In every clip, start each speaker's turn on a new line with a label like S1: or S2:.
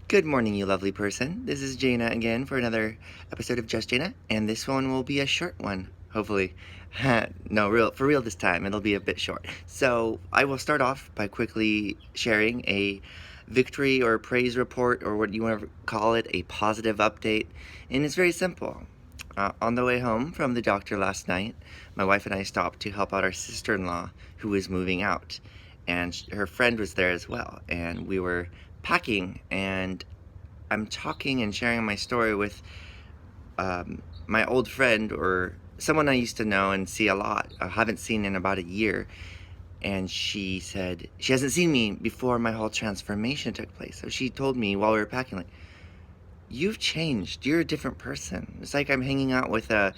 S1: Good morning, you lovely person. This is Jaina again for another episode of Just Jaina, and this one will be a short one, hopefully. No, for real this time, it'll be a bit short. So, I will start off by quickly sharing a victory or praise report, or what you want to call it, a positive update, and it's very simple. On the way home from the doctor last night, my wife and I stopped to help out our sister-in-law who was moving out, and her friend was there as well, and we were packing, and I'm talking and sharing my story with my old friend, or someone I used to know and see a lot. I haven't seen in about a year, and she said she hasn't seen me before my whole transformation took place. So she told me while we were packing, like, "You've changed. You're a different person. It's like I'm hanging out with a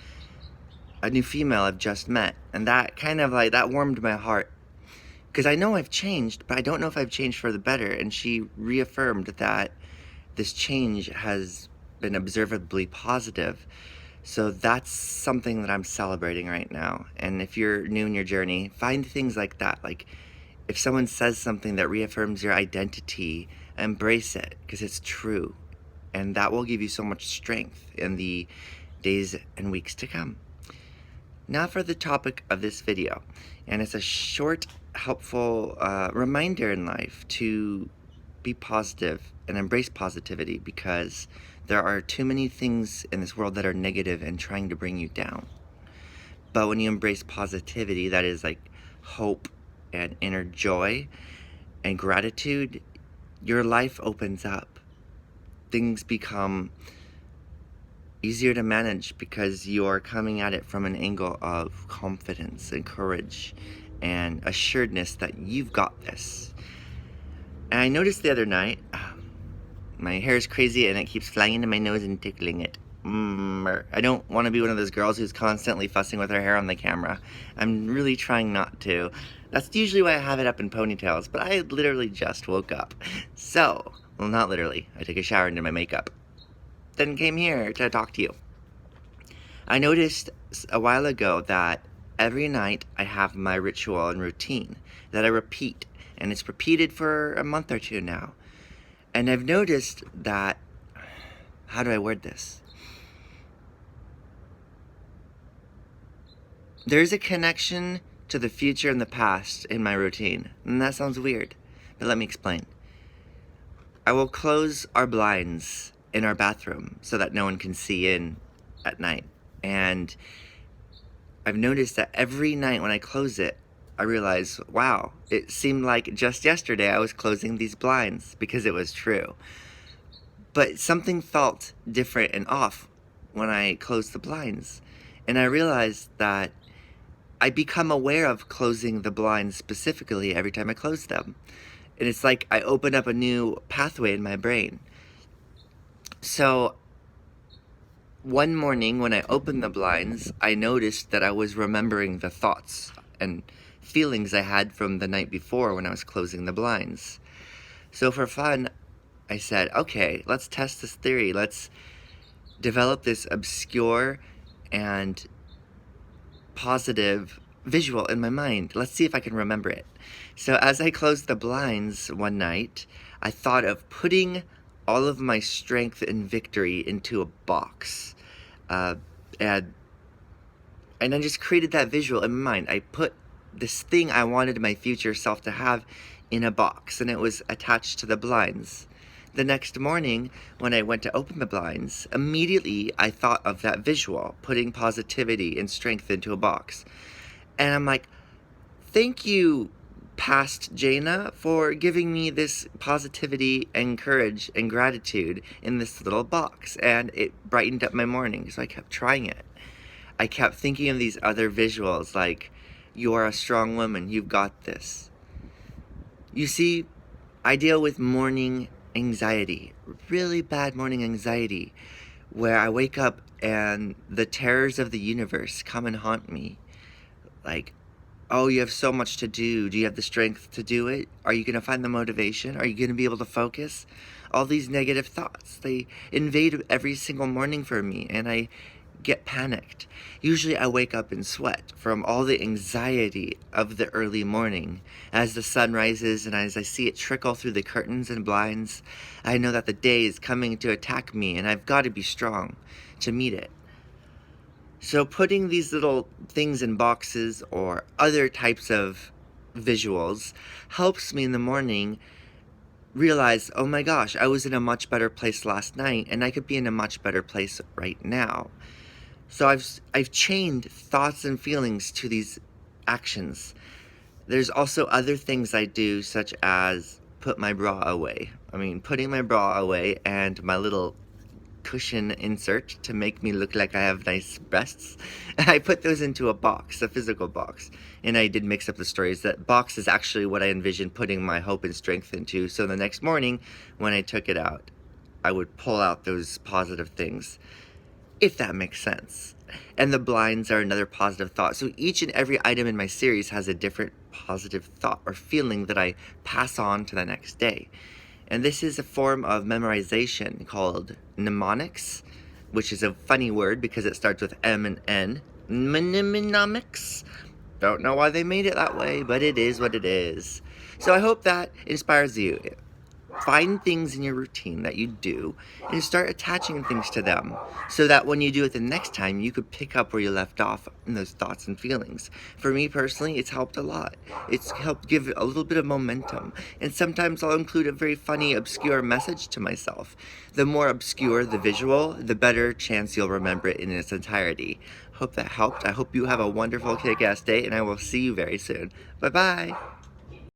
S1: new female I've just met," and that kind of like that warmed my heart. Because I know I've changed, but I don't know if I've changed for the better. And she reaffirmed that this change has been observably positive. So that's something that I'm celebrating right now. And if you're new in your journey, find things like that. Like if someone says something that reaffirms your identity, embrace it because it's true. And that will give you so much strength in the days and weeks to come. Now for the topic of this video. And it's a short, helpful reminder in life to be positive and embrace positivity, because there are too many things in this world that are negative and trying to bring you down. But when you embrace positivity, that is like hope and inner joy and gratitude, your life opens up. Things become easier to manage because you're coming at it from an angle of confidence and courage and assuredness that you've got this. And I noticed the other night, my hair is crazy and it keeps flying into my nose and tickling it. I don't want to be one of those girls who's constantly fussing with her hair on the camera. I'm really trying not to. That's usually why I have it up in ponytails, but I literally just woke up. So, well, not literally. I took a shower and did my makeup. Then came here to talk to you. I noticed a while ago that every night I have my ritual and routine that I repeat, and it's repeated for a month or two now. And I've noticed that, how do I word this? There's a connection to the future and the past in my routine, and that sounds weird, but let me explain. I will close our blinds in our bathroom so that no one can see in at night. And I've noticed that every night when I close it, I realize, wow, it seemed like just yesterday I was closing these blinds, because it was true. But something felt different and off when I closed the blinds. And I realized that I become aware of closing the blinds specifically every time I close them. And it's like I open up a new pathway in my brain. So one morning when I opened the blinds, I noticed that I was remembering the thoughts and feelings I had from the night before when I was closing the blinds. So for fun, I said, okay, let's test this theory. Let's develop this obscure and positive visual in my mind. Let's see if I can remember it. So as I closed the blinds one night, I thought of putting all of my strength and victory into a box. And I just created that visual in my mind. I put this thing I wanted my future self to have in a box, and it was attached to the blinds. The next morning, when I went to open the blinds, immediately I thought of that visual, putting positivity and strength into a box. And I'm like, thank you, past Jaina, for giving me this positivity and courage and gratitude in this little box. And it brightened up my morning, so I kept trying it. I kept thinking of these other visuals, like, you are a strong woman, you've got this. You see, I deal with morning anxiety, really bad morning anxiety, where I wake up and the terrors of the universe come and haunt me. Like, oh, you have so much to do. Do you have the strength to do it? Are you going to find the motivation? Are you going to be able to focus? All these negative thoughts, they invade every single morning for me, and I get panicked. Usually I wake up in sweat from all the anxiety of the early morning. As the sun rises and as I see it trickle through the curtains and blinds, I know that the day is coming to attack me and I've got to be strong to meet it. So putting these little things in boxes or other types of visuals helps me in the morning realize, oh my gosh, I was in a much better place last night and I could be in a much better place right now. So I've chained thoughts and feelings to these actions. There's also other things I do, such as put my bra away. Putting my bra away and my little cushion insert to make me look like I have nice breasts. I put those into a box, a physical box. And I did mix up the stories. That box is actually what I envisioned putting my hope and strength into. So the next morning, when I took it out, I would pull out those positive things, if that makes sense. And the blinds are another positive thought. So each and every item in my series has a different positive thought or feeling that I pass on to the next day. And this is a form of memorization called mnemonics, which is a funny word because it starts with M and N. Mnemonics. Don't know why they made it that way, but it is what it is. So I hope that inspires you. Find things in your routine that you do and start attaching things to them so that when you do it the next time, you could pick up where you left off in those thoughts and feelings. For me personally, it's helped a lot. It's helped give a little bit of momentum. And sometimes I'll include a very funny, obscure message to myself. The more obscure the visual, the better chance you'll remember it in its entirety. Hope that helped. I hope you have a wonderful kick-ass day, and I will see you very soon. Bye-bye.